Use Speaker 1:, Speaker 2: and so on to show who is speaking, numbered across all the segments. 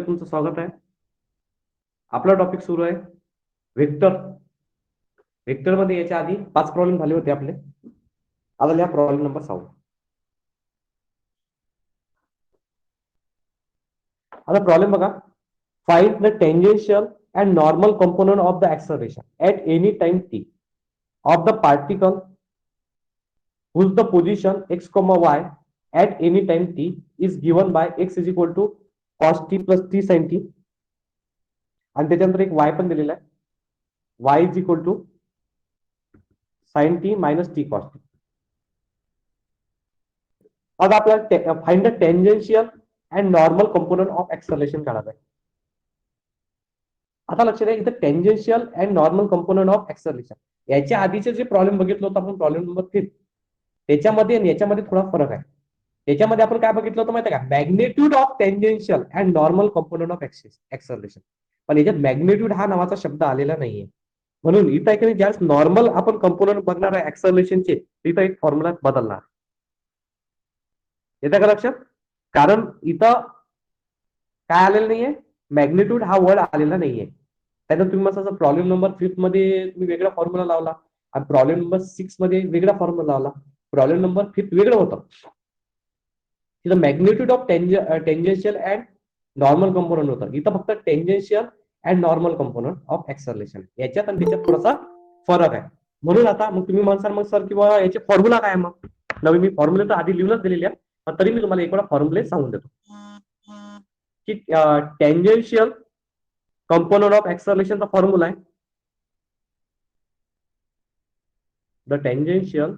Speaker 1: तुमचं स्वागत आहे. आपला टॉपिक सुरू आहे व्हेक्टर. व्हेक्टर मध्ये याच्या आधी 5 प्रॉब्लेम झाले होते आपले. आता लिहा प्रॉब्लेम नंबर 6. आता प्रॉब्लेम बघा. Find the tangential and normal component of the acceleration at any time t of the particle whose the position x, y at any time t is given by x is equal to cos t plus t sin t. आणि त्याच्यानंतर एक y पण दिलेला आहे, y is equal to sin t minus t cos t. आता आपल्याला find the tangential and normal component of acceleration काढायचं आहे. आता लक्षात द्या, इथं tangential and normal component of acceleration याच्या आधीचे जे प्रॉब्लेम बघितलं होतं आपण, प्रॉब्लेम नंबर 5, त्याच्यामध्ये आणि याच्यामध्ये थोडा फरक आहे. त्याच्यामध्ये आपण काय बघितलं होतं माहिती आहे का, magnitude of tangential and normal component of acceleration. पण याच्यात मॅग्नेट्यूड हा नावाचा शब्द आलेला नाहीये. म्हणून इथं आहे की ज्यावेळेस नॉर्मल आपण कंपोनंट बघणार आहे एक्सेलरेशनचे, तिथं एक फॉर्म्युला बदलणार. येतं का लक्षात? कारण इथं काय आलेलं नाहीये, मॅग्नेट्यूड हा वर्ड आलेला नाहीये. त्यानंतर तुम्ही मग प्रॉब्लेम नंबर 5 मध्ये तुम्ही वेगळा फॉर्म्युला लावला आणि प्रॉब्लेम नंबर 6 मध्ये वेगळा फॉर्म्युला लावला. प्रॉब्लेम नंबर 5 वेगळं होतं. तिथं magnitude of tangential and normal component होतं. इथं फक्त tangential and normal component of acceleration. याच्यात आणि त्याच्यात थोडासा फरक आहे. म्हणून आता मग तुम्ही म्हणसाल मग सर किंवा याचे फॉर्म्युला काय, मग नवीन मी फॉर्म्युला तर आधी लिहूनच दिलेली आहे, तरी मी तुम्हाला एक वेळा फॉर्म्युले सांगून देतो की टेंजेन्शियल कंपोनंट ऑफ एक्सेलरेशनचा फॉर्म्युला आहे the tangential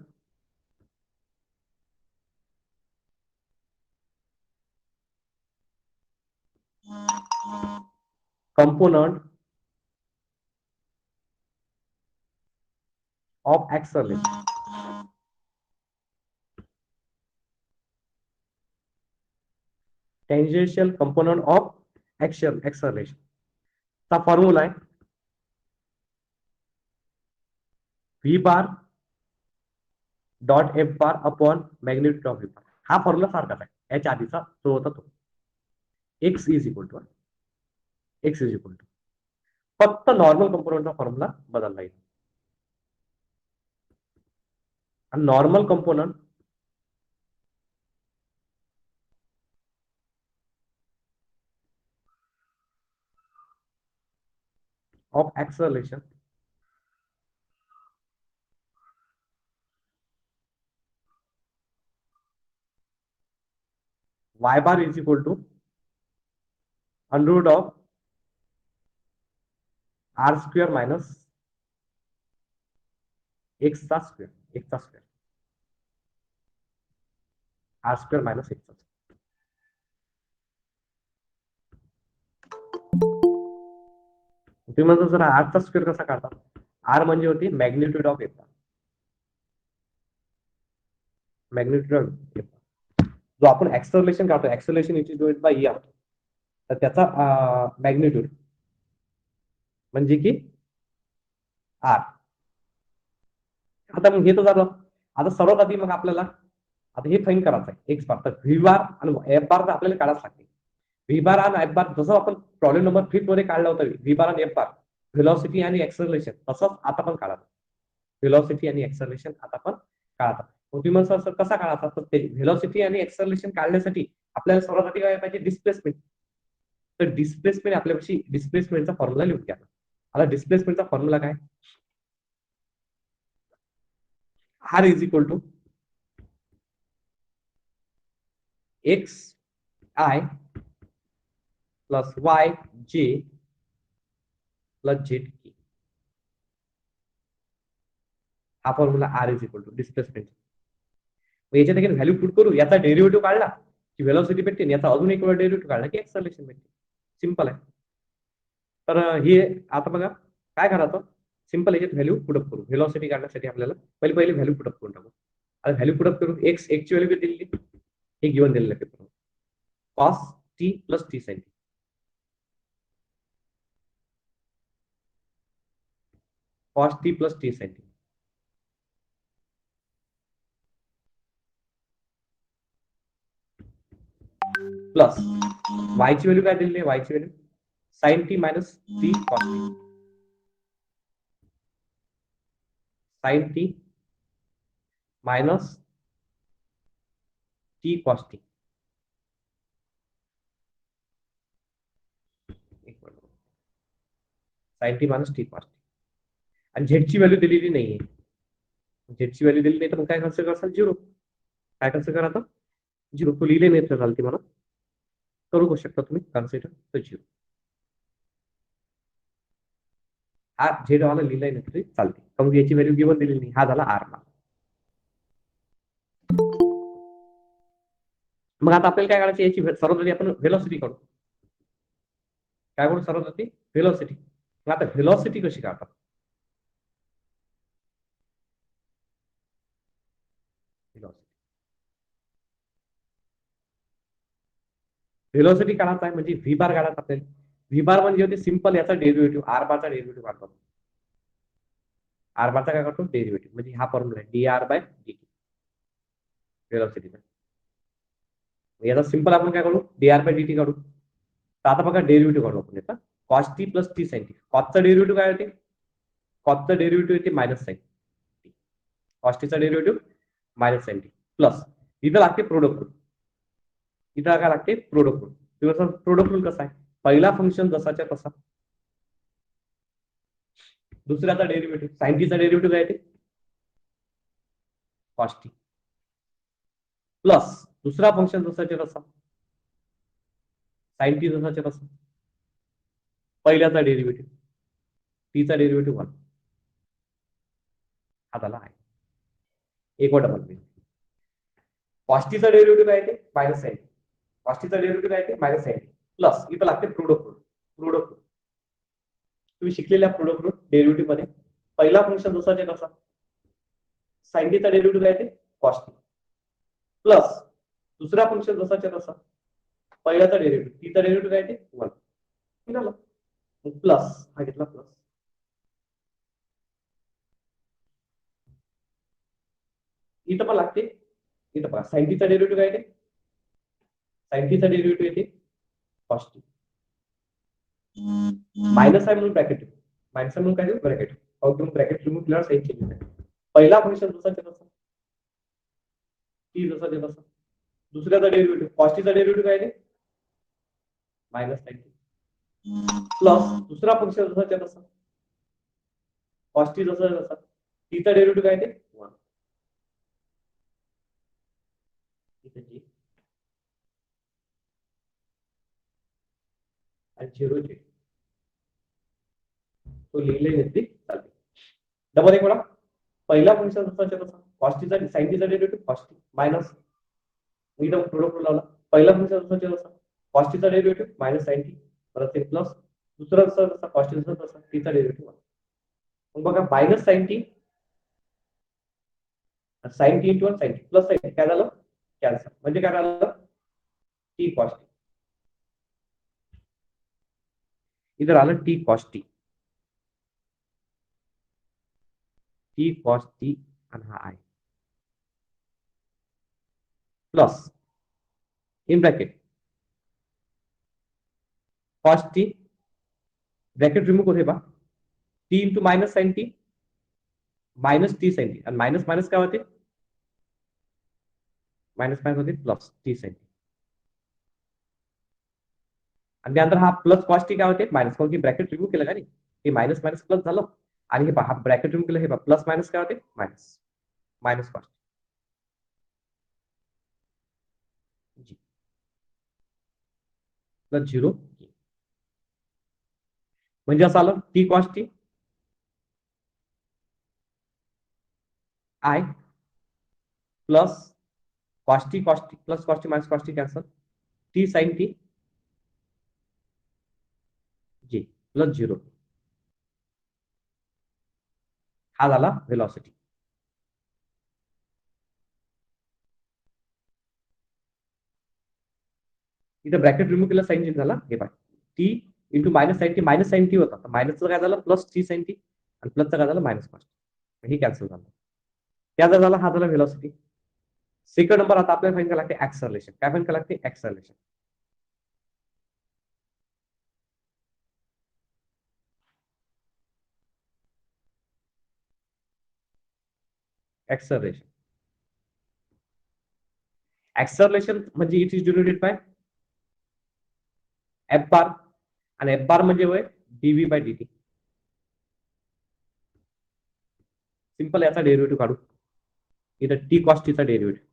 Speaker 1: component of acceleration. Tangential component of acceleration चा फॉर्म्युला आहे v bar dot F bar upon magnitude of v बार. हा फॉर्म्युला सारखाच आहे याच्या आधीचा जो होता तो. x इज इक्वल टू फक्त नॉर्मल कंपोनंटचा फॉर्म्युला बदलला येईल. आणि normal component of acceleration y bar is equal to under root of R square minus एक्सचा स्क्वेअर आर स्क्वेअर मायनस एक्सचा. तुम्ही म्हणतो सर आरचा स्क्वेअर कसा काढता? आर म्हणजे होती magnitude of F. Magnitude of F जो आपण एक्सेलरेशन काढतो, acceleration is divided by F, तर त्याचा मॅग्नेट्यूड म्हणजे की आर. आता मग हे तर झालं. आता सर्वात आधी मग आपल्याला आता हे फाईन करायचं आहे एक्स बार. तर व्ही बार आणि एफ बार तर आपल्याला काढायच लागते. व्ही बार आणि एफ बार जसं आपण प्रॉब्लेम नंबर 5 मध्ये काढला होता, व्ही बार आणि एफ बार व्हेलॉसिटी आणि एक्सेलरेशन, तसंच आता पण काढायचं. व्हेलॉसिटी आणि एक्सेलरेशन आता पण काढायचं. मग तुम्ही म्हणता सर कसा काढायचा? तर ते व्हेलॉसिटी आणि एक्सेलरेशन काढण्यासाठी आपल्याला सर्वात आधी काय पाहिजे, डिस्प्लेसमेंट. तर डिस्प्लेसमेंट आपल्यापाशी डिस्प्लेसमेंटचा फॉर्म्युला लिहून घ्या. आता डिस्प्लेसमेंटचा फॉर्म्युला काय, R is equal to X I plus Y J plus Z K. हा formula R is equal to displacement. याच्या ठिकाणी व्हॅल्यू पुट करू, याचा डेरिव्हेटिव्ह काढला की व्हेलॉसिटी भेटते, याचा अजून एक वेळा डेरिव्हेटिव्ह काढला की एक्सेलरेशन भेटते. सिंपल आहे. तर हे आता बघा काय करायचं, सिंपल याच्यात व्हॅल्यू पुटअप करू. व्हेलॉसिटी काढण्यासाठी आपल्याला पहिले व्हॅल्यू पुटअप करून टाकू. आता व्हॅल्यू पुटअप करून एक्स ची व्हॅल्यू दिलेली, हे गिवन दिलेलं आहे paper, cos T plus T sine t. Cos T plus T sine T plus वायची व्हॅल्यू काय दिलेली आहे? वायची value sine T minus T cos T. Sine T minus T cos T. Sine T minus T cos T. आणि झेडची value दिलेली नाहीये. झेडची value दिली नाही तर मग काय कन्सिडर करसाल? झिरो. काय कन्सिडर करा आता? झिरो. तो लिहिले नाही तर चालते मला, करू शकता तुम्ही कन्सिडर तर झिरो. हा झेड वाला लिहिलाय नाही तरी चालते, मग याची व्हॅल्यू गिवन दिलेली नाही. हा झाला आर ला. मग आता आपल्याला काय करायचं? याची सर्वप्रथम आपण व्हेलॉसिटी काढू. काय करू सर्वप्रथम? व्हेलॉसिटी. मग आता व्हेलॉसिटी कशी काढतात? व्हेलॉसिटी काढायचा आहे म्हणजे व्ही बार काढायचा आपल्याला. व्ही बार म्हणजे होते सिंपल याचा डेरिव्हेटिव्ह, आर बारचा डेरिव्हेटिव्ह काढतो. आर बारचा काय करतो? डेरिव्हेटिव्ह. म्हणजे हा फॉर्म्युला आहे d r by D t व्हेलॉसिटीचा. याचा सिंपल आपण काय करू? D r by D t काढू. तर आता बघा डेरिव्हेटिव्ह काढू आपण याचा. Cos T plus T sine t. कॉसचा डेरिव्हेटिव्ह काय होते? कॉसचा डेरिव्हेटिव्ह येते मायनस साइन टी. कॉस टीचा derivative minus sine T plus इथं लागते प्रोडक्ट रूल. इथं काय लागते? Product rule. प्रोडक्ट रूल कसा आहे? पहिला फंक्शन जसाच्या तसा, दुसऱ्याचा डेरिव्हेटिव्ह साइन टीचा डेरिव्हेटिव्ह काय येते? कॉस टी प्लस दुसरा फंक्शन जसाच्या तसा, साइन टी जसाच्या तसा, पहिल्याचा डेरिव्हेटिव्ह टीचा डेरिव्हेटिव्ह 1. हा झाला आहे एक वटा बनते. कॉस्टीचा डेरिव्हेटिव्ह काय येते? Minus sign. कॉस्टीचा डेरिव्हेटिव्ह काय येते? मायनस साइन प्लस इथं लागते प्रोडक्ट रूल. प्रोडक्ट रूल तुम्ही शिकलेल्या प्रोडक्ट रूल डेरिव्हेटिव्ह मध्ये पहिला फंक्शन जसाच्या तसा, साइन टीचा डेरिव्हेटिव्ह काय येते? कॉस्टी प्लस दुसरा फंक्शन जसाच्या तसा, पहिल्याचा डेरिव्हेटिव्ह टीचा डेरिव्हेटिव्ह काय येते? 1. प्लस हा घेतला प्लस. इथं पण लागते. इथं पहा साइन टीचा डेरिव्हेटिव्ह काय येते? साइन टीचा डेरिव्हेटिव्ह येते कॉस टी. मायनस आहे म्हणून ब्रॅकेट, मायनस आहे म्हणून काय ब्रॅकेट, तुम्ही ब्रॅकेट रिमूव्ह केल्यावर साइन चेंज होते. पहिला फंक्शन जसाच्या तसा, टी जसाच्या तसा, दुसऱ्याचा डेरिव्हेटिव्ह कॉस टीचा डेरिव्हेटिव्ह काय येते? मायनस साइन टी प्लस दुसरा फंक्शन जसाच्या तसा, कॉस टी जसाच्या तसा, टीचा डेरिव्हेटिव्ह काय येते? 1. आणि 0 चे तो लिहिले घेतली चालते. डबल एक वेळा पहिला फंक्शन जसाच्या तसा, कॉस टीचा साइन टीचा डेरिव्हेटिव्ह कॉस टी मायनस मी इथं प्रोडक्ट रूल लावला. पहिला फंक्शन जसाच्या तसा, कॉस टीचा डेरिव्हेटिव्ह मायनस साइन टी परत ते प्लस दुसरा जसा कॉस टी जसा तसा टीचा डेरिव्हेटिव्ह. मग बघा minus sine T, sine T into 1 sine T plus sine काय झालं? कॅन्सल. म्हणजे काय झालं? T cos T. इथं आलं T cos T. T cos T आणि हा आहे plus in bracket cos T bracket remove करू हे बा T into minus sine T minus T sine T आणि मायनस मायनस काय होते? मायनस मायनस होते प्लस टी साइन टी आणि त्यानंतर हा प्लस कॉस टी काय होते? मायनस, कारण की ब्रॅकेट रिमूव्ह केलं का नाही, हे मायनस मायनस प्लस झालं आणि हे हा ब्रॅकेट रिमूव्ह केलं, हे प्लस मायनस काय होते? मायनस मायनस कॉस प्लस 0 म्हणजे असं आलं T cos T I plus cos T plus cos T minus cos T cancel T sine T J plus 0. हा झाला व्हेलॉसिटी. इथं ब्रॅकेट रिमूव्ह केलं, साइन चेंज झाला. हे pi T into minus sine T होता, मायनसचं काय झालं? प्लस टी साइन टी आणि प्लसचं काय झालं? Minus cos T. हे कॅन्सल झालं. त्याचा झाला हा झाला व्हेलॉसिटी. सेकंड नंबर आता आपल्याला फाईन करायला लागते ऍक्सलरेशन. काय फाईन करायला लागते? ऍक्सलरेशन. ऍक्सलरेशन. ऍक्सलरेशन म्हणजे it is denoted by F bar, आणि एफ बार म्हणजे होय DV by D T. Simple याचा डेरिव्हेटिव्ह काढू. इथं टी कॉस टीचा डेरिव्हेटिव्ह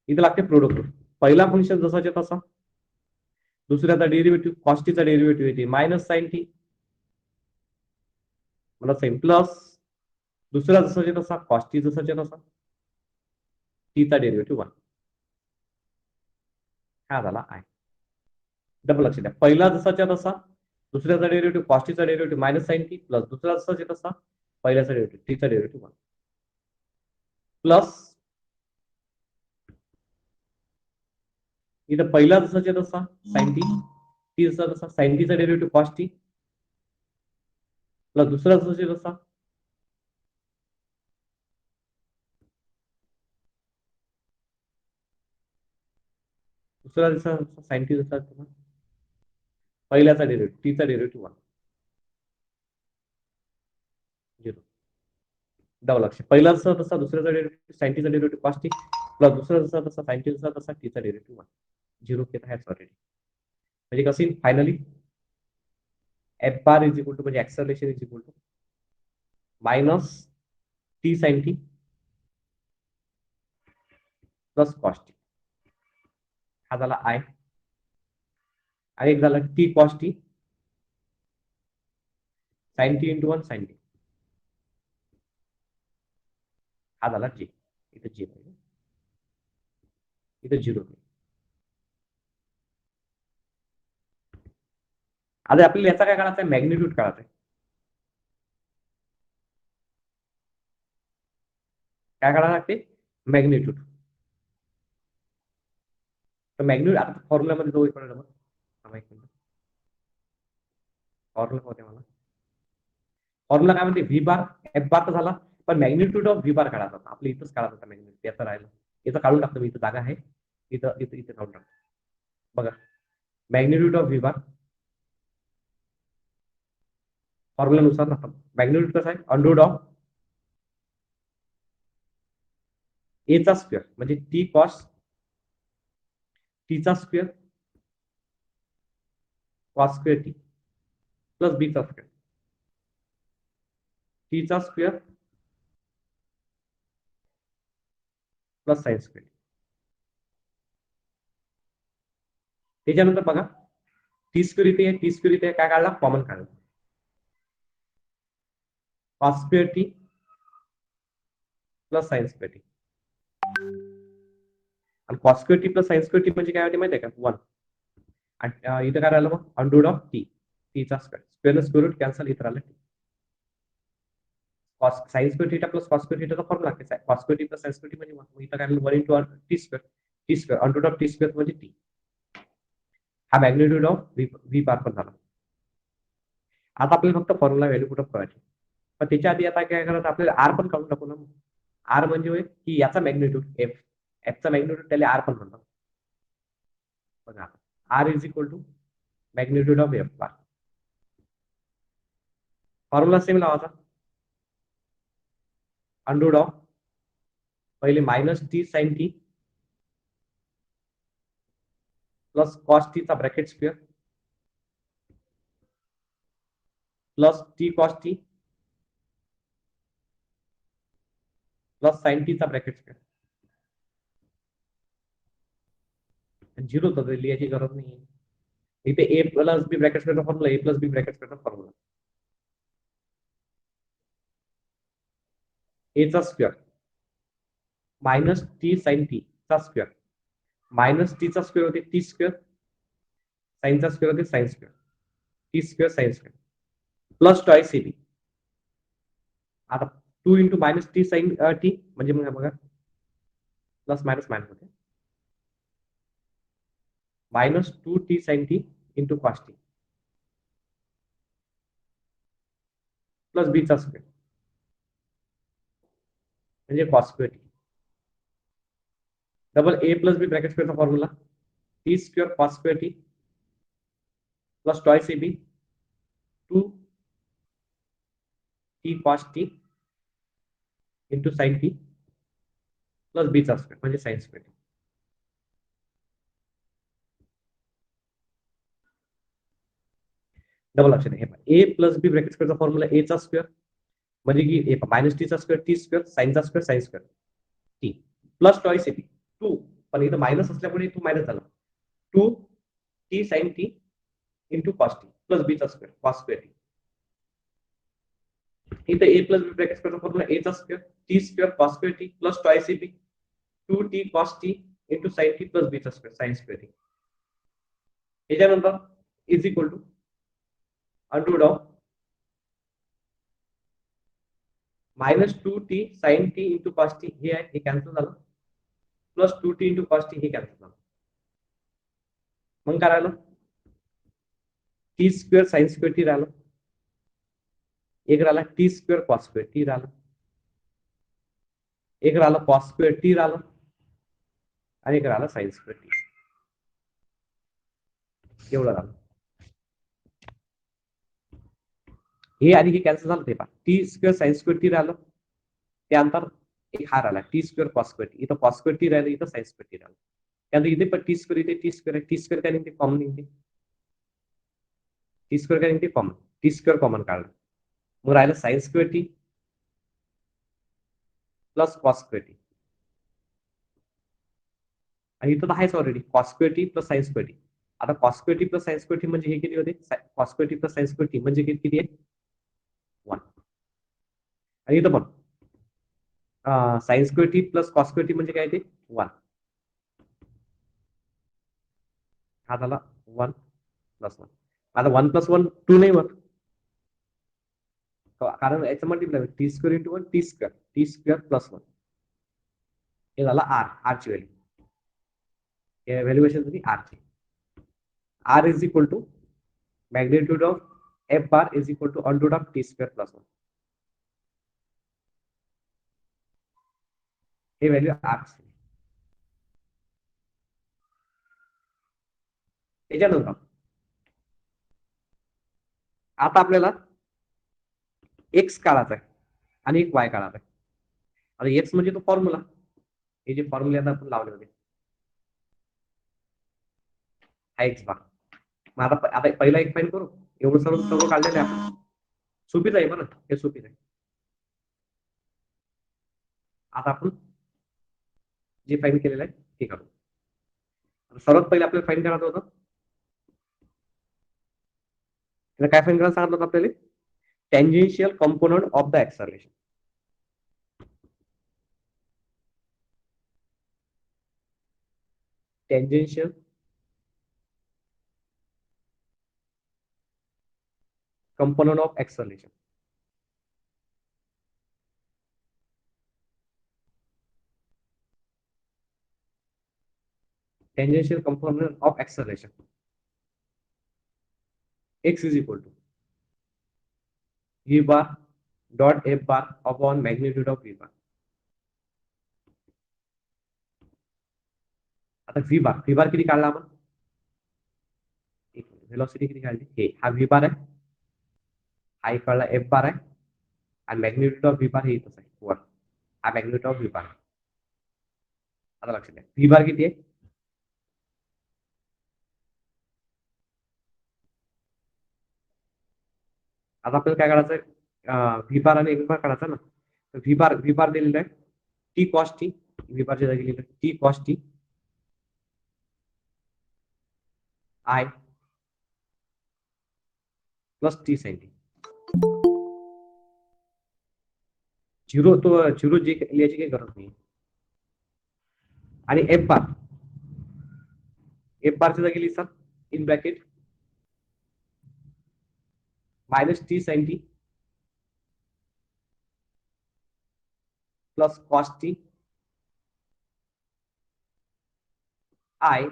Speaker 1: इथं लागते प्रोडक्ट. पहिला फंक्शन जसाच्या तसा, दुसऱ्याचा डेरिव्हेटिव्ह कॉस टीचा डेरिव्हेटिव्ह येते मायनस साइन टी, मला सेम प्लस दुसरा जसाच्या तसा कॉस टी जसाच्या तसा टीचा डेरिव्हेटिव्ह 1. हा झाला आय. डबल लक्ष द्या, पहिला जसाच्या तसा, दुसऱ्याचा डेरिव्हेटिव्ह कॉस टीचा derivative minus sine T, plus दुसरा जसाच्या तसा पहिल्याचा डेरिव्हेटिव्ह टीचा डेरिव्हेटिव्ह 1 प्लस इथं पहिला जसाच्या तसा साइन टी, टी जसा तसा साइन टीचा डेरिव्हेटिव्ह कॉस टी, प्लस दुसरा जसाच्या तसा दुसरा जसा साइन टी जसा पहिल्याचा डेरिव्हेटिव्ह टीचा डेरिव्हेटिव्ह 1 0. डबल लक्ष, पहिला जसा तसा दुसऱ्याचा डेरिव्हेटिव्ह साइन टीचा डेरिव्हेटिव्ह कॉस टी, प्लस दुसरा जसा तसा साइन टी जसा तसा टीचा डेरिव्हेटिव्ह 1 0 केला आहे ऑलरेडी. म्हणजे कसं finally F bar is equal to म्हणजे acceleration is equal to minus T sine T plus cos T. हा झाला आय. आणि एक झाला T cos T sine T into 1 sine T. हा झाला जे. इथं जे पाहिजे, इथं 0. आता आपल्याला याचा काय काढायचा आहे, मॅग्निट्यूड काढायचा आहे. काय काढायला लागते, मॅग्निट्यूड. तर मॅग्निट्यूड आता फॉर्म्युलामध्ये जो पडेल मग फॉर्म्युला होते मला, फॉर्म्युला काय म्हणते व्ही बार एफ बार तर झाला, पण मॅग्निट्यूड ऑफ व्ही बार काढायचा होता आपल्या इथंच काढायचा होता मॅग्निट्यूड, याचा राहिला. याचं काढून टाकतो मी, इथं जागा आहे, इथं इथं इथे काढून टाकतो. बघा मॅग्निट्यूड ऑफ व्ही बार फॉर्म्युलानुसार ना, मॅग्निट्यूड कसं आहे अंडररूट ऑफ एचा स्क्वेअर म्हणजे टी कॉस टीचा square cos square T plus बीचा स्क्वेअर टीचा स्क्वेअर प्लस साइन स्क्वेअर. त्याच्यानंतर बघा टी स्क्वेअर इथे टी स्क्वेअर इथे काय काढला, कॉमन काढला, cos square T plus sine square T. आणि cos square T plus sine square T म्हणजे काय होते माहिती आहे का 1. आणि इथं काय राहिलं मग अंडररूट ऑफ टी, टीचा square, square square root cancel, इथं राहिलं T. Cos sine square theta plus cos square थीटाचा फॉर्म्युला लागते, cos square T plus sine square T म्हणजे इथं काय 1 into T square, T square under root of T square म्हणजे T. हा magnitude of V bar पण झाला. आता आपल्याला फक्त फॉर्म्युला व्हॅल्यू पुट अप करायची, पण त्याच्या आधी आता काय करायचं आपल्याला आर पण काढून टाकू ना. आर म्हणजे होय की याचा मॅग्निट्यूड एफ, एफचा मॅग्निट्यूड त्याला आर पण म्हणतात. बघा R is equal to magnitude of F bar. Formula same लावायचा, अंडररूट ऑफ पहिले minus T sine T plus cos टीचा bracket square plus T cos T plus sine टीचा ब्रॅकेट स्क्वेअर. 0 तर लिहायची गरज नाही. इथे ए प्लस बी ब्रॅकेट स्क्वेअरचा formula, A plus B bracket स्क्वेअरचा फॉर्म्युला, एचा square minus T sine T चा स्क्वेअर मायनस टीचा स्क्वेअर होते टी स्क्वेअर, साइनचा स्क्वेअर होते sine square, T square sine square plus twice A B. आता 2 into minus T sine T म्हणजे मग बघा प्लस मायनस मायनस होते minus 2 T sine T into cos T plus बीचा स्क्वेअर म्हणजे cos square T. Double A plus B bracket स्क्वेअरचा formula T square cos square T plus twice A B 2 T cos T into sine T plus बीचा square म्हणजे sine square T. Double option आहे. A plus B bracket स्क्वेअरचा formula A चा square म्हणजे की minus टीचा square T square साईनचा square sine square T plus twice A T two, पण इथं मायनस असल्यामुळे टू मायनस झाला. Two T sine T into cos T plus बीचा स्क्वेअर कॉस स्क्वेअर टी. इथं ए प्लस बी ब्रॅकेट स्क्वेअरचा formula A चा square T square cos square T plus twice A B two T cos T into sine T plus बीचा square sine square T. याच्यानंतर is equal to under root of minus two T sine T into cos T हे आहे, हे cancel झालं. Plus two T into cos T हे cancel झालं. मग काय राहिलं? T square sine square T राहिलं. एक राहिला T square cos square T राहिलं. एक राहिलं कॉस स्क्वेअर टी राहिलं आणि एक राहिलं साइन स्क्वेअर टी. एवढं राहिलं. हे आणि हे कॅन्सल झालं ते पहा. T square sine square T राहिलं, त्यानंतर एक हा राहिला T square cos square T. इथं कॉस स्क्वेअर टी राहिलं, इथं साइन स्क्वेअर टी राहिलं. त्यानंतर इथे पण टी स्क्वेअर, इथे टी स्क्वेअर आहे. टी स्क्वेअर काय निघते? कॉमन निघते. टी स्क्वेअर काय निघते? कॉमन. टी स्क्वेअर कॉमन काढलं, मग राहिलं sine square T plus cos square T. आणि इथं तर आहेच already cos square T plus sine square T. आता cos square T plus sine square T म्हणजे हे किती होते? Cos square T plus sine square T म्हणजे किती आहे? 1. आणि इथं पण sine square T plus cos square T म्हणजे काय ते? 1. हा झाला 1 प्लस 1. आता 1 प्लस 1 2 नाही होत, कारण याचं multiply T square into 1 T square plus 1 हे झाला आर. आरची व्हॅल्यू, व्हॅल्युएशन झाली आरची. R is equal to magnitude of F bar is equal to under root of T square plus 1. हे व्हॅल्यू आरची. त्याच्यानंतर आता आपल्याला एक्स काढायचा आहे आणि एक वाय काढायचा आहे. आता एक्स म्हणजे तो फॉर्म्युला, हे जे फॉर्म्युले आता आपण लावले होते हा एक्स बार. मग आता पहिला एक फाईन करू. एवढं सर्व काढलेलं आहे आपण. सोपीच आहे बरं, हे सोपीच आहे. आता आपण जे फाईन केलेलं आहे ते काढू. सर्वात पहिले आपल्याला फाईन करायचं होतं, काय फाईन करायला सांगितलं होतं आपल्याला? Tangential component of the acceleration. Tangential component of acceleration. Tangential component of acceleration x is equal to v bar dot f bar upon magnitude of v bar. आता व्ही बार किती काढला आपण? व्हेलॉसिटी किती काढली? हे हा व्ही बार आहे, हा एक कळला एफ बार आहे आणि मॅग्निट्यूड ऑफ व्ही बार हे इथंच आहे वर. हा मॅग्निट्यूड ऑफ व्ही बार. आता लक्षात द्या व्ही बार किती आहे? आता आपल्याला काय काढायचं? व्ही बार आणि एक्स बार काढायचा ना. तर व्ही बार दिलेला आहे टी कॉस टी. व्ही बारच्या जागी लिहिलं T cos T I plus T sine T. Zero जे लिहायची काही गरज नाही. आणि एफ बारच्या जागी लिहिसा in bracket minus T sine T plus cos T I.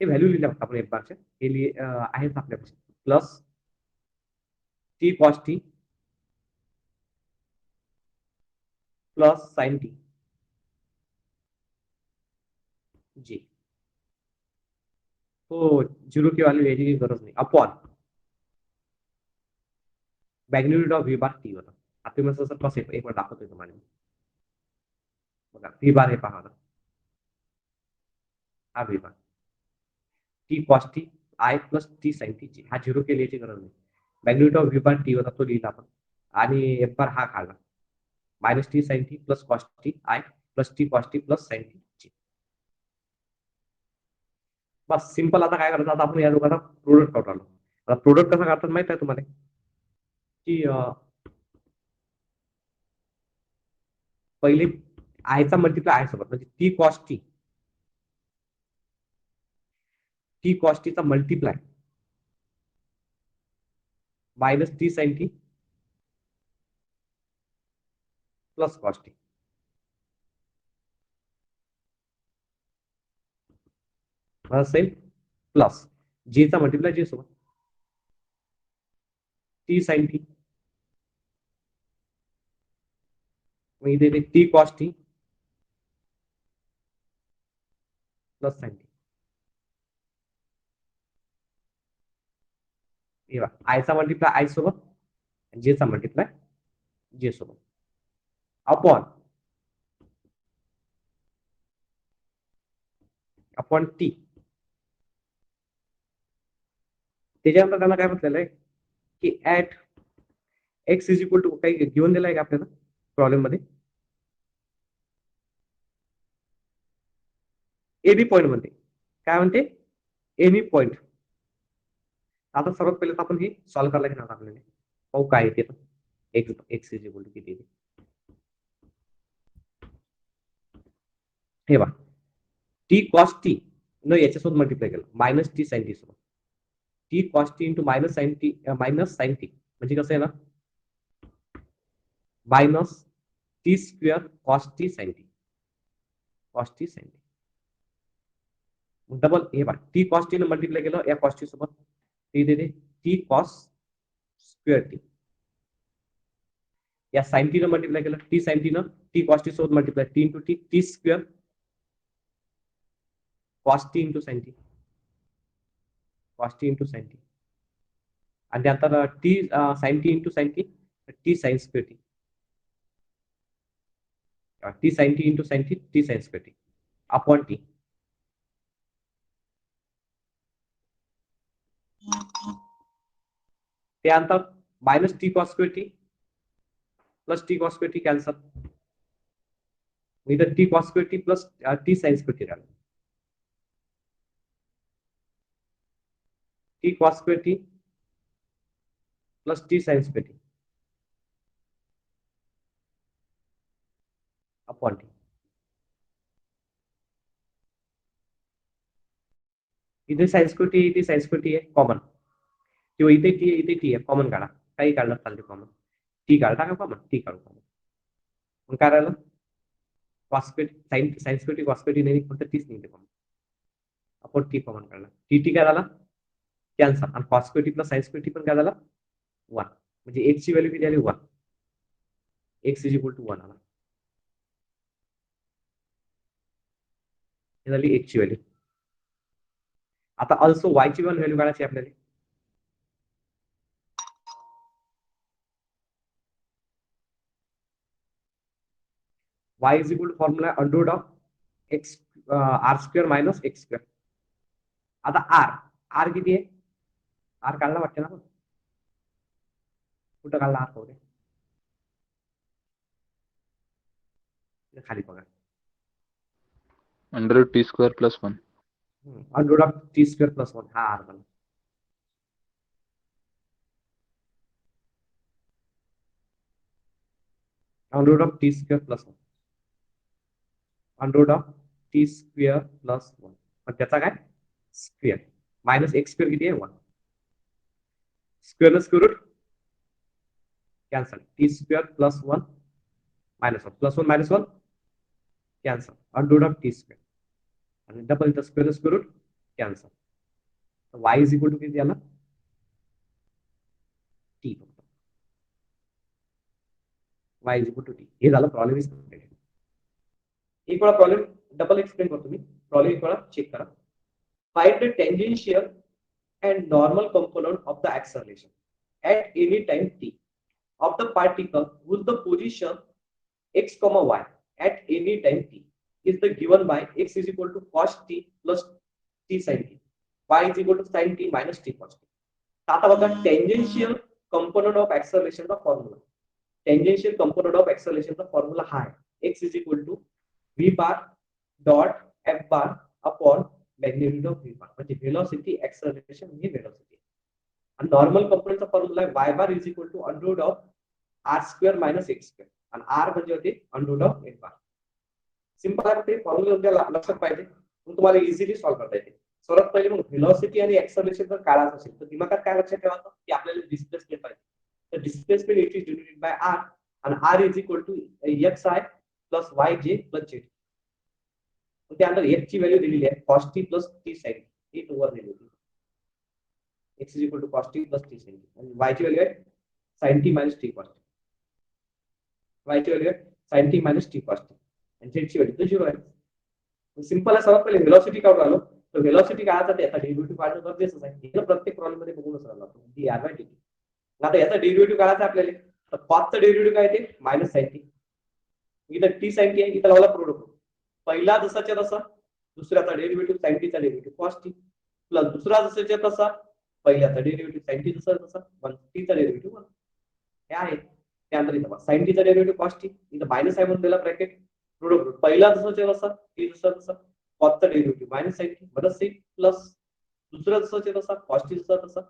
Speaker 1: हे व्हॅल्यू लिहिल्या आपण एफ बारच्या, हे आहेत आपल्यापासून. Plus T cos T plus sine T G. तो झिरो की व्हॅल्यू याची काही गरज नाही. Upon magnitude of V bar T होता. आता तुम्ही असं कसं एक मिनिट दाखवतोय तुम्हाला बघा. व्ही बार हे पहा हा V bar T cos T I plus T sine T हा झिरो केल्याची गरज नाही. Magnitude of V bar T होता तो लिहिला आपण आणि एफ बार हा काढला minus T sine T plus cos T I plus T cos T plus sine T. बस सिंपल. आता काय करायचं, आता आपण या दोघांचा प्रोडक्ट काढून आलो. आता प्रोडक्ट कसं काढतात माहित आहे तुम्हाला की पहिले आयचा मल्टिप्लाय आय सोबत म्हणजे टी कॉस टीचा multiply minus T sine T plus cos T. Same plus जेचा मल्टिप्लाय जे सोबत टी साइन टी मग इथे T cos T plus sine T. आयचा मल्टिप्लाय आय सोबत जेचा मल्टिप्लाय जे सोबत अपॉन टी. त्याच्यानंतर त्यांना काय म्हटलेलं आहे की at X is equal to काही घेऊन दिलाय का आपल्याला प्रॉब्लेम मध्ये एबी पॉईंट म्हणते. काय म्हणते एनी पॉईंट. आता सर्वात पहिले आपण हे सॉल्व्ह करायला घेणार आपल्याला पाहू काय येते X X is equal to किती येते हे बा टी कॉस टी न याच्यासोबत मल्टिप्लाय केलं मायनस टी साइन टी सोबत T cos T into minus sine T म्हणजे कसं आहे ना minus T square cos T sine T double हे बा टी कॉस टी न मल्टिप्लाय केलं या कॉस टी सोबत टी देते टी कॉस स्क्वेअर टी या साइन टी न मल्टिप्लाय केलं टी साइन टी न टी कॉस टी सोबत multiply T into T square cos T into sine T आणि त्यानंतर T sine T into sine T sine square T sine T into sine T sine square upon T. त्यानंतर minus T cos square T plus T cos square T cancel इधर T cos square T plus T sine square T राहिलं T cos square T plus T sine square T upon T. इथे sine square T इथे sine square T आहे common किंवा इथे T आहे common काढा काही काढलं चालते कॉमन टी काढा टाका कॉमन टी काढू कॉमन मग काय राहिलं कॉस्पेट साइन स्क्वेअर टी कॉस्पेटी नाही फक्त तीच निघते कॉमन अपॉन टी कॉमन काढला टी काय झाला कॅन्सल आणि कॉस्पेटी प्लस साइन स्क्वेअर टी पण काय झाला 1 म्हणजे एक्स ची व्हॅल्यू किती आली 1 एक्स इज इक्वल टू 1 आला हे झाली एक्स ची व्हॅल्यू. आता ऑल्सो वाय ची पण व्हॅल्यू काढायची आपल्याला y is equal to formula under of X R square minus X square. आता आर आर किती आहे आर काढला वाटतं ना कुठं काढला आर पाहू खाली बघा
Speaker 2: under T square plus 1
Speaker 1: under of T square plus 1 हा आर झाला under of T square plus 1 under of T square plus 1 पण त्याचा काय स्क्वेअर मायनस एक्स स्क्वेअर किती आहे 1 square square root cancel T square plus 1 minus 1 plus 1 minus 1 cancel under of T square आणि double इथं square square root cancel Y is equal to किती आला T फक्त Y is equal to T हे झालं problem is completed. एक वेळा problem double explain करतो मी प्रॉब्लेम एक वेळा चेक करा. Find the tangential and normal component of the acceleration at any time t. of the particle whose the position x comma y at any time t is the given by x is equal to cos t plus t sin t, y is equal to sin t minus t cos t. आता बघा tangential component of ऍक्सलरेशनचा formula, tangential component of ऍक्सलरेशनचा formula हा आहे x is equal to v bar dot f bar upon magnitude of v bar, म्हणजे velocity acceleration म्हणजे velocity. आणि normal कंपोनंटचा फॉर्म्युला आहे y bar is equal to under root of r square minus x square, आणि r म्हणजे होते under root of f bar. Simple आहे ते फॉर्म्युला लक्षात पाहिजे, मग तुम्हाला इझिली सॉल्व्ह करता येते. सर्वात पहिले मग व्हेलॉसिटी आणि ऍक्सलरेशन जर काढायचं असेल तर दिमागात काय लक्षात ठेवायचं की आपल्याला डिस्प्लेसमेंट पाहिजे. तर displacement it is denoted by r, आणि r is equal to xi plus yj plus z. त्यानंतर x ची व्हॅल्यू दिलेली आहे cos t plus t sin t, ही ओव्हर दिली होती. x is equal to cos t plus t sin t, आणि y ची व्हॅल्यू आहे sin t minus t cos t. y ची व्हॅल्यू आहे sin t minus t cos t, आणि z ची व्हॅल्यू तर 0 आहे. सिंपल आहे. सर्वात पहिले व्हेलॉसिटी काढून आलो, तर व्हेलॉसिटी काढायसाठी आता डेरिव्हेटिव्ह काढणं गरजेचं आहे. हे प्रत्येक प्रॉब्लेम मध्ये बघूनच राहिलो आपण dr बाय dt. आता याचा डेरिव्हेटिव्ह काढायचा आपल्याला, तर कॉसचं डेरिव्हेटिव्ह काय ते मायनस sin t, इथं t sin t आहे, इथं लावला प्रोडक्ट. पहिला जसाच्या तसा, दुसऱ्याचा डेरिव्हेटिव्ह sin t चा डेरिव्हेटिव्ह cos t, प्लस दुसरा जसाच्या तसा, पहिल्याचा डेरिव्हेटिव्ह sin t जसा तसा 1 t चा डेरिव्हेटिव्ह 1 हे आहे. त्यानंतर इथं sin t चा डेरिव्हेटिव्ह cos t, इथं मायनस आहे म्हणून दिला ब्रॅकेट, प्रोडक्ट पहिला जसाच्या तसा, t जसा तसा, कॉसचा डेरिव्हेटिव्ह मायनस sin t बरं sin प्लस दुसरा जसाच्या तसा, cos t जसा तसा,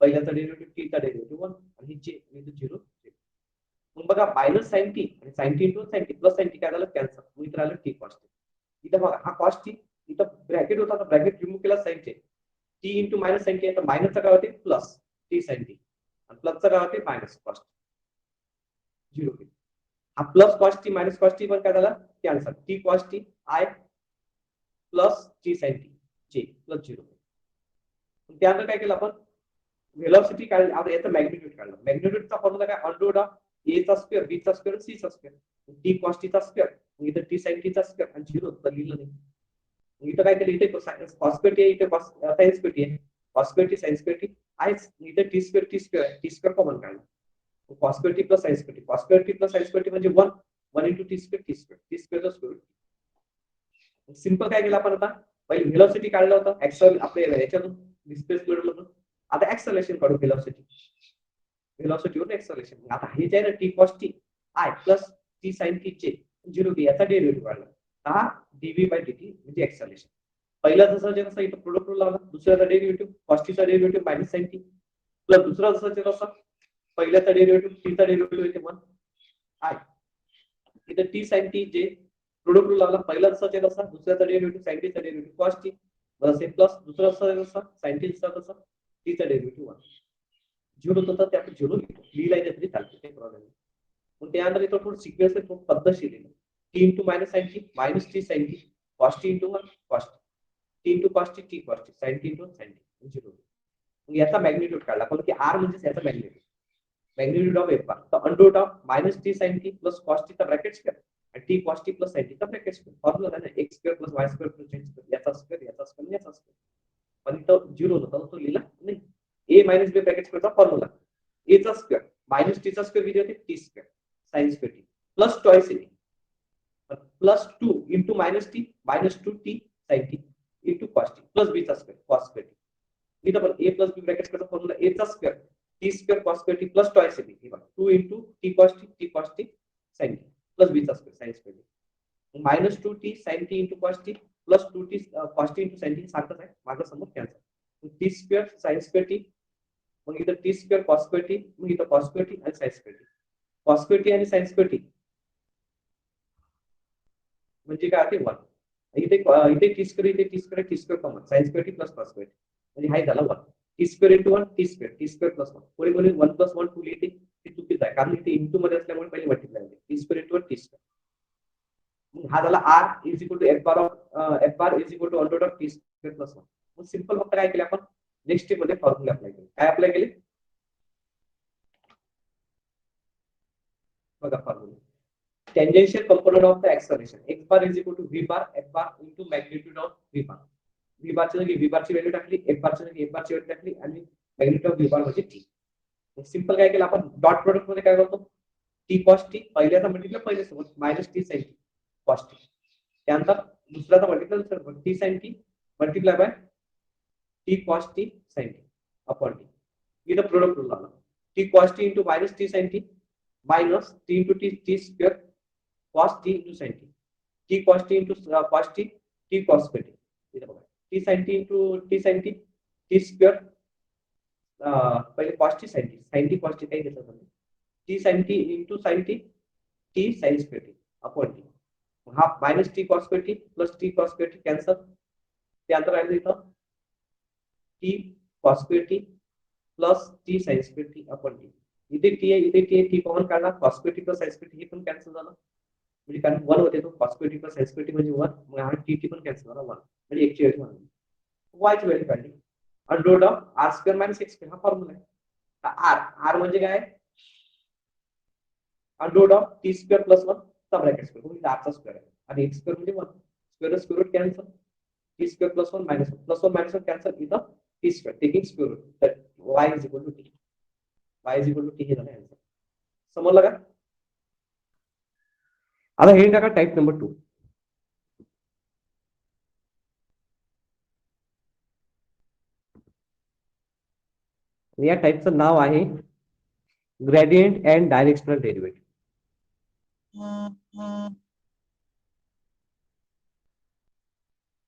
Speaker 1: पहिल्याचा डेरिव्हेटिव्ह t चा डेरिव्हेटिव्ह 1, आणि ही j इथं 0. मग बघा मायनस sin t आणि sin t into sin t plus sin t काय झालं कॅन्सल, मग इथं राहिलं t cos t. इथं बघा हा cos t, इथं ब्रॅकेट होता, तर ब्रॅकेट रिमूव्ह केला sin t, t into minus sin t आहे, तर मायनसचा काय होते प्लस t sin t, आणि प्लसचा काय होते मायनस cos t, 0. हा plus cos t minus cos t पण काय झाला cancel, t cos t i plus t sin t j plus 0. त्यानंतर काय केलं आपण व्हेलॉसिटी काढली, आता याचा मॅग्निट्यूड काढला. मॅग्निट्यूडचा फॉर्म्युला काय अंडर रूट ऑफ a चा स्क्वेअर b चा स्क्वेअर c चा स्क्वेअर, t cos t चा स्क्वेअर, मग इथं t sin t चा स्क्वेअर, आणि 0 तर लिहिलं नाही. मग इथं काय केलं, इथे cos स्क्वेअर t आहे, इथे sin स्क्वेअर t आहे, cos square t sin square t आहेच, इथे t स्क्वेअर कॉमन काढला, cos square t plus sin square t, cos square t plus sin square t म्हणजे 1 into t square square. Simple काय केलं आपण, आता पहिले व्हेलॉसिटी काढलं होतं ऍक्सल आपल्या याच्यातून डिस्प्लेसमेंट मधून, आता ऍक्सलरेशन काढू व्हेलॉसिटीवर ऍक्सलरेशन. आता हे जे आहे ना t cos t i plus t sin t j 0 t याचा डेरिव्हेटिव्ह काढला, हा dv बाय dt म्हणजे ऍक्सलरेशन. पहिला जसं जे तसा इथं प्रोडक्ट रूल लावला, दुसऱ्याचा डेरिव्हेटिव्ह cos t चा derivative minus sin t, plus दुसरा जसं जे तसा, पहिल्याचा डेरिव्हेटिव्ह t चा डेरिव्हेटिव्ह येते 1 i, इथं t sin t j product rule लावला, पहिला जसं जे तसा, दुसऱ्याचा डेरिव्हेटिव्ह sin t चा डेरिव्हेटिव्ह cos t बस प्लस दुसरा जसं जसा sin t जसा तसा, t चा डेरिव्हेटिव्ह 1 0 होतं, ते आपण 0 लिहिला तरी चालते, काही प्रॉब्लेम नाही. मग त्यानंतर इथं थोडं सिक्वेन्स आहे, थोडं पद्धतशीर लिहिलं, t into minus sin t minus t sin t cos t into 1 cos t into cos t t cos t sin t into sin t 0. मग याचा मॅग्निट्यूड काढला, कारण की r म्हणजे याचा मॅग्निट्यूड ऑफ f बार, तर under root of minus t sin t plus cos t चा bracket square, आणि t cos t plus sin t चा ब्रॅकेट स्क्वेअर. फॉर्म्युला आहे ना x square plus y square plus z square, याचा square याचा square याचा square, पण इथं 0 होता तो लिहिला नाही. a मायनस b ब्रॅकेट स्क्वेअरचा फॉर्म्युला, a चा स्क्वेअर मायनस t चा स्क्वेअर किती होते t square sin square t plus twice a plus 2 into minus t minus 2t sin t into cos t plus b चा square cos square t. इथं पण a plus b bracket स्क्वेअरचा formula a चा square t square cos square t plus twice a b, 2 into t cos t sin t plus b चा square sin square t, minus 2t sin t into cos t plus 2t cos t into sin t सारखंच आहे, माझा समोर cancel, t square sin square t, मग इथं t square cos square t, मग इथं cos square t आणि sin square t, cos square t आणि sin स्क्वेअर t म्हणजे काय ते 1, इथे इथे t square common sin square t plus cos square t, म्हणजे हाय झाला 1 t square into 1 t square plus 1, कोणी 1 प्लस 1 2 लिहिते, ते चुकीचं आहे, कारण इथे इंटू मध्ये असल्यामुळे पहिले मल्टिप्लाय होते, t square into 1 t square. हा झाला r is equal to f bar is equal to under root of t square plus 1. मग सिंपल फक्त काय केले आपण नेक्स्ट स्टेप मध्ये फॉर्म्युला अप्लाय केले. काय अप्लाय केले बघा formula, tangential component of the acceleration x bar is equal to v bar f bar into magnitude of v bar. v बारची जागी v बारची व्हॅल्यू टाकली, f बारची जागी f बारची व्हॅल्यू टाकली, आणि मॅग्निट्यूड ऑफ v बार म्हणजे t. सिंपल काय केलं आपण, डॉट प्रोडक्ट मध्ये काय करतो, टी कॉस्ट टी पहिल्याचा मल्टिप्लाय पहिल्यासोबत minus T sine T cos T, त्यानंतर दुसऱ्याचा मल्टिप्लाय दुसऱ्यासोबत T sine T multiply by T cos T sine T upon T, इथं प्रोडक्ट रूल लागला, T cos T into minus T sine T minus T into T T square cos T into sine T, T cos T into cos T cos square T, इथं बघा T sine T into T sine T square, पहिले cos T sine T cos T काही घेतलं नाही, T sine T into sine T sine square T upon T, हा minus T cos square T plus T cos square T cancel, त्यानंतर राहिलं इथं T cos square T plus T sine square T upon T, इथे T आहे इथे T आहे, T common काढला cos square T plus sine square T हे पण कॅन्सल झालं, म्हणजे कारण वन होते तो cos square T plus sine square T म्हणजे वन, मग हा टी टी पण कॅन्सल झाला वन, म्हणजे एकची व्हॅल्यू वन, वायची व्हॅल्यू काढली, under root of R square minus X square हा फॉर्म्युला आहे, आर आर म्हणजे काय, under root of T square plus one sub bracket square म्हणजे आरचा स्क्वेअर आहे, आणि एक्स स्क्वेअर म्हणजे one, square square root cancel, T square plus one minus one plus one minus one cancel, इथं T square taking square root, तर Y is equal to T, Y is equal to T हे झालं answer, समजलं का? आता हे टाका type number 2, या टाईपचं नाव आहे gradient and directional derivative.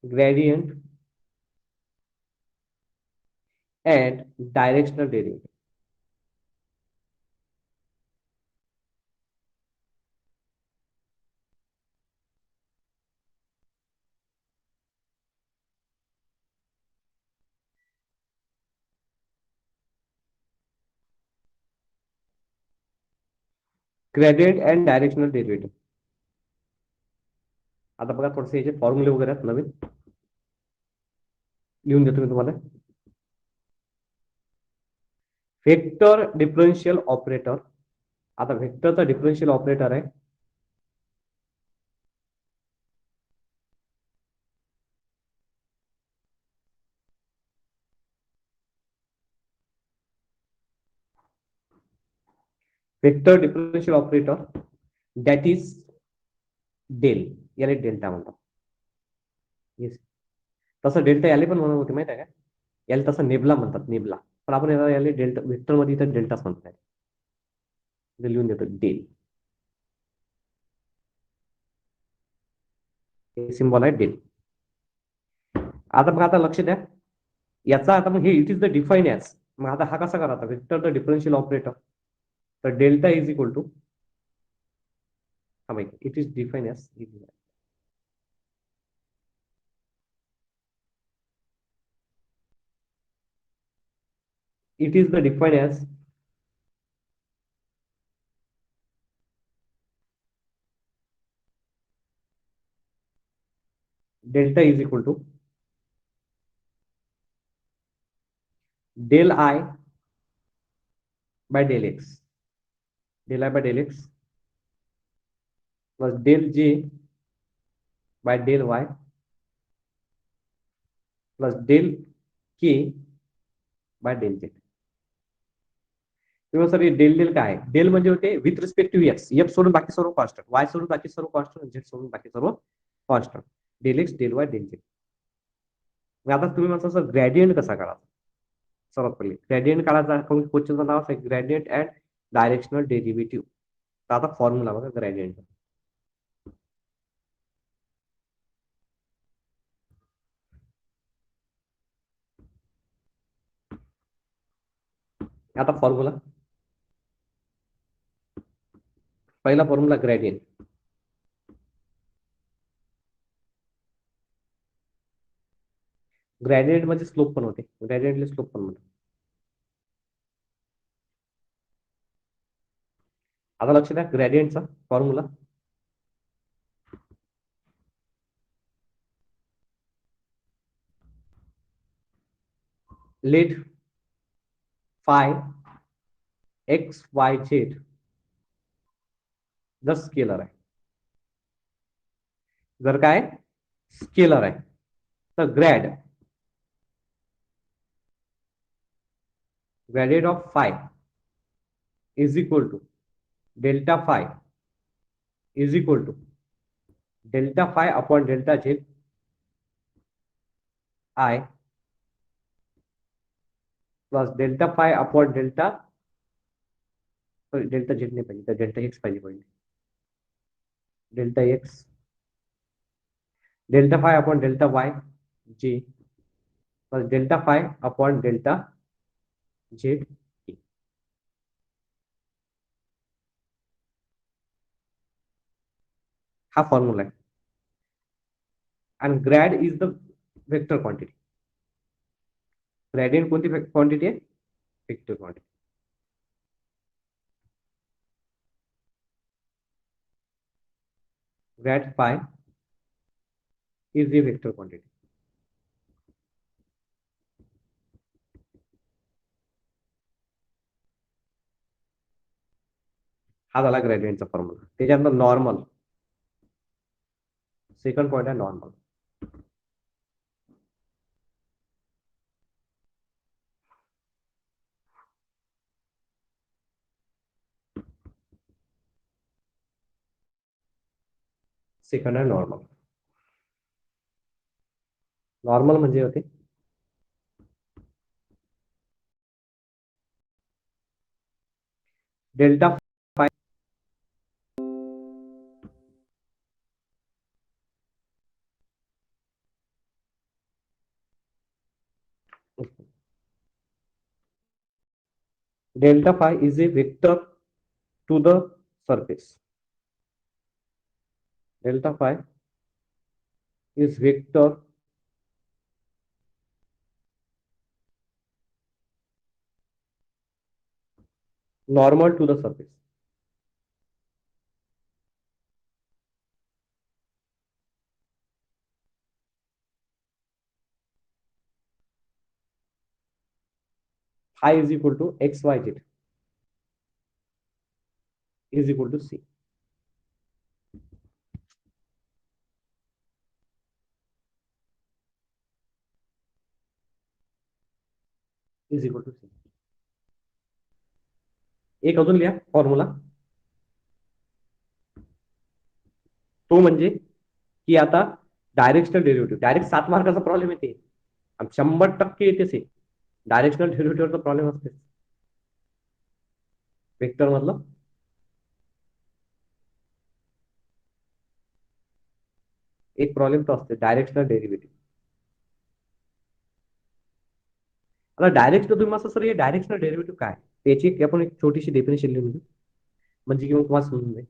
Speaker 1: Gradient and directional derivative. Gradient and directional derivative. आता बघा थोडेसे याचे फॉर्म्युले वगैरे आहेत नवीन, लिहून देतो मी तुम्हाला. वेक्टर डिफरन्शियल ऑपरेटर, आता वेक्टरचा डिफरन्शियल ऑपरेटर आहे vector differential operator that is del, याला डेल्टा म्हणतात. येस, तसं डेल्टा याला पण म्हणत होते माहिती आहे का, याला तसं नेबला म्हणतात, नेबला, पण आपण याला डेल्टा वेक्टर मध्ये इथं डेल्टाच म्हणतात, लिहून देतो डेल, सिम्बॉल आहे डेल. आता मग आता लक्ष द्या, याचा आता मग हे it is the define as, मग आता हा कसा करायचा, वेक्टर द डिफरन्शियल ऑपरेटर, तर डेल्टा इज इक्वल टू, हा माहिती it is define as, it is the defined as delta is equal to del I by del x, del I by del x plus del j by del y plus del k by del z. किंवा sir del del काय आहे, del म्हणजे होते with respect to X, F सोडून बाकी सर्व constant, Y सोडून बाकी सर्व कॉन्स्टंट, झेड सोडून बाकी सर्व constant, del X del Y del Z. आता तुम्ही म्हणता सर ग्रेडियंट कसा काढायचा, सर्वात पहिले ग्रेडियंट काढायचा, क्वेश्चनचं नाव आहे ग्रेडियंट अँड डायरेक्शनल डेरिव्हेटिव्ह. तर आता फॉर्म्युला बघा ग्रेडियंट, आता फॉर्म्युला, पहिला फॉर्म्युला ग्रेडियंट, ग्रेडियंट मध्ये स्लोप पण होते, ग्रेडियंटला स्लोप पण म्हणतात. आता लक्ष द्या ग्रेडियंटचा formula, let phi X Y Z जर स्केलर आहे, जर काय स्केलर आहे, तर gradient of phi is equal to delta phi is equal to delta phi upon delta Z I plus delta phi upon delta sorry delta Z नाही पाहिजे तर delta X पाहिजे पहिले delta X delta phi upon delta y J plus delta phi upon delta Z हा formula आहे आणि Grad is the vector quantity gradient कोणती quantity आहे vector quantity Grad five is the vector quantity हा झाला ग्रेडियंटचा formula त्याच्यानंतर normal second point आहे normal second आहे नॉर्मल नॉर्मल म्हणजे होते delta five delta phi is a vector to the surface delta phi is vector normal to the surface phi is equal to xyz is equal to c is equal to c एक अजून लिहा formula तो म्हणजे की आता directional derivative direct 7 मार्काचा problem येते 100% येतेच आहे डायरेक्शनल डेरिव्हेटिव्हचा प्रॉब्लेम असते वेक्टर मधलं एक प्रॉब्लेम तो असते डायरेक्शनल डेरिव्हेटिव्ह आता डायरेक्ट तुम्ही असं सर हे डायरेक्शनल डेरिव्हेटिव्ह काय त्याची आपण एक छोटीशी डेफिनेशन लिहून घेऊ म्हणजे किंवा तुम्हाला समजून जाईल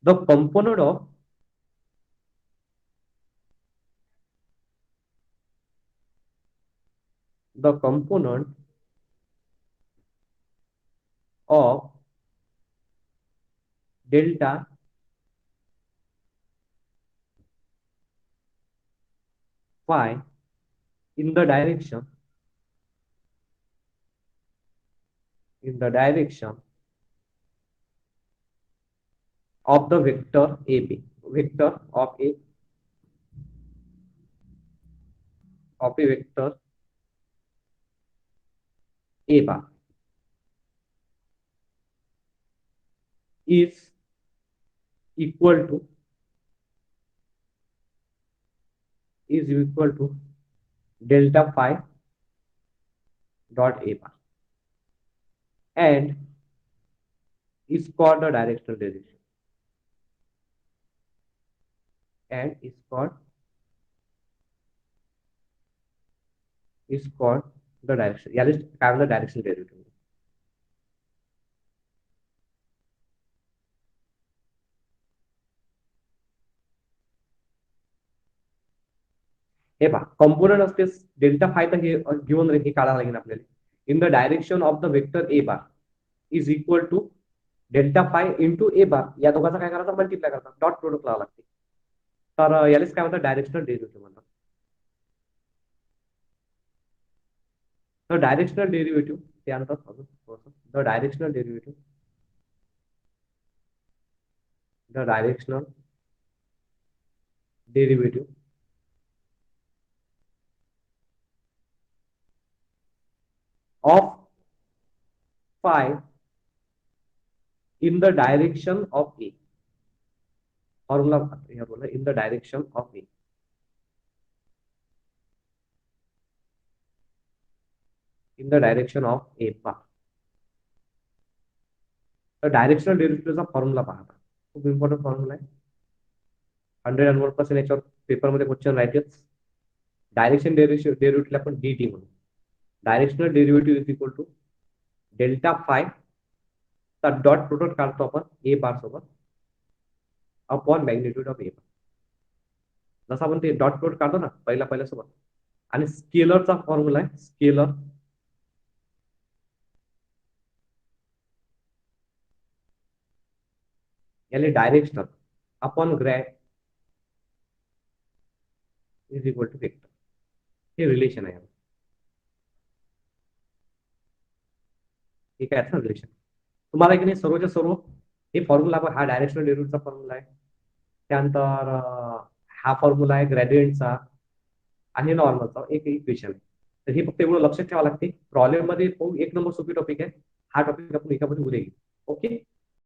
Speaker 1: the component of the component of delta phi in the direction of the vector AB vector of a vector A bar is equal to delta phi dot A bar and is called the directional derivative and is called the direction याला काय म्हणतात directional derivative हे पहा component असते delta five तर हे घेऊन हे काढावं लागेल आपल्याला in the direction of the vector A bar is equal to delta phi into A bar या दोघांचा काय करायचा मल्टिप्लाय करतात डॉट प्रोडक्ट लावा लागते तर यालाच काय म्हणतात डायरेक्शनल डेरिव्हेटिव्ह म्हणतात तर डायरेक्शनल डेरिव्हेटिव्ह त्यानंतर अजून the directional derivative of phi in the direction of A. Formula बोला in the direction of A. In the direction of A पहा. तर डायरेक्शनल डेरिव्हेटिव्हचा फॉर्म्युला पाहता. खूप इम्पॉर्टंट फॉर्म्युला आहे. 101% याच्यावर पेपरमध्ये क्वेश्चन राहतेच. डायरेक्शन डेरिव्हेटिव्हला आपण dt म्हणू. Directional derivative is equal to delta phi चा डॉट प्रोडक्ट काढतो आपण ए बार सोबत अपॉन मॅग्निट्यूड ऑफ ए. जसं आपण ते डॉट प्रोडक्ट काढतो ना पहिल्या सोबत. आणि स्केलरचा फॉर्म्युला आहे स्केलर याले directional upon grad is equal to vector. हे रिलेशन आहे. ठीक आहे ना रिलेशन. तुम्हाला की नाही सर्वच्या सर्व हे फॉर्म्युला हा डायरेक्शनल डेरिव्हेटिव्हचा फॉर्म्युला आहे. त्यानंतर हा फॉर्म्युला आहे ग्रॅडियंटचा आणि नॉर्मलचा एक इक्वेशन आहे. तर हे फक्त एवढं लक्षात ठेवावं लागते. प्रॉब्लेम मध्ये एक नंबर सोपी टॉपिक आहे. हा टॉपिक आपण एकामध्ये उद्या घेऊ. ओके.